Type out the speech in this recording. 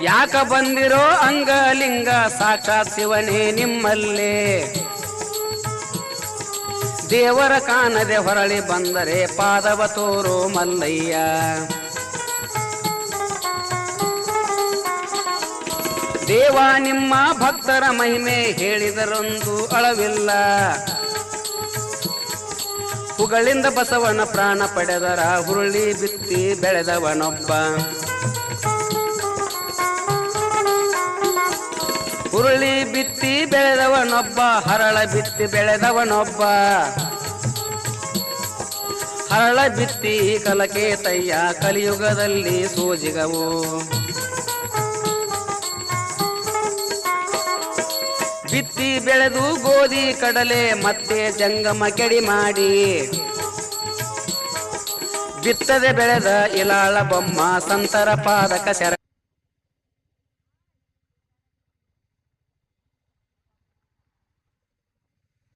ಯಾಕ ಬಂದಿರೋ ಅಂಗಲಿಂಗ ಸಾಕ್ಷಾತ್ ಶಿವನೇ ನಿಮ್ಮಲ್ಲೇ ದೇವರ ಕಾಣದೆ ಹೊರಳಿ ಬಂದರೆ ಪಾದವ ತೋರೋ ಮಲ್ಲಯ್ಯ ದೇವ ನಿಮ್ಮ ಭಕ್ತರ ಮಹಿಮೆ ಹೇಳಿದರೊಂದು ಅಳವಿಲ್ಲ ಹುಗಳಿಂದ ಬಸವನ ಪ್ರಾಣ ಪಡೆದರ ಹುರುಳಿ ಬಿತ್ತಿ ಬೆಳೆದವನೊಬ್ಬ ಹುರುಳಿ ಬಿತ್ತಿ ಬೆಳೆದವನೊಬ್ಬ ಹರಳ ಬಿತ್ತಿ ಬೆಳೆದವನೊಬ್ಬ ಹರಳ ಬಿತ್ತಿ ಕಲಕೇತಯ್ಯ ಕಲಿಯುಗದಲ್ಲಿ ಸೋಜಿಗವು ಬಿತ್ತಿ ಬೆಳೆದು ಗೋಧಿ ಕಡಲೆ ಮತ್ತೆ ಜಂಗಮ ಕೆಡಿ ಮಾಡಿ ಬಿತ್ತದೆ ಬೆಳೆದ ಇಲಾಳ ಬೊಮ್ಮ ಸಂತರ ಪಾದಕ ಶರ